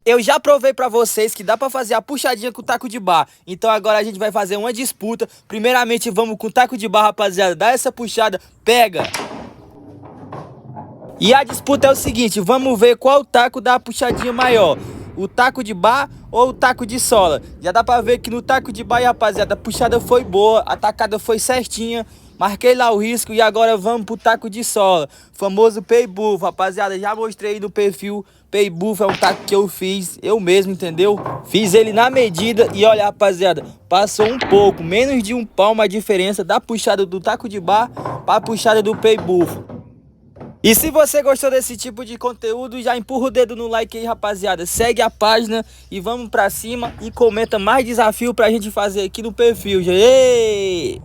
Eu já provei pra vocês que dá pra fazer a puxadinha com o taco de barra. Então agora a gente vai fazer uma disputa. Primeiramente vamos com o taco de barra, rapaziada. Dá essa puxada, pega. E a disputa é o seguinte, vamos ver qual taco dá a puxadinha maior. O taco de barra ou o taco de sola. Já dá pra ver que no taco de barra, rapaziada, a puxada foi boa, a tacada foi certinha. Marquei lá o risco e agora vamos pro taco de sola. Famoso Pay Buff, rapaziada, já mostrei no perfil. Pay Buff é um taco que eu fiz, eu mesmo, entendeu? Fiz ele na medida e olha, rapaziada, passou um pouco, menos de um palmo a diferença da puxada do taco de barra pra puxada do Pay Buff. E se você gostou desse tipo de conteúdo, já empurra o dedo no like aí, rapaziada. Segue a página e vamos pra cima e comenta mais desafio pra gente fazer aqui no perfil. Ei!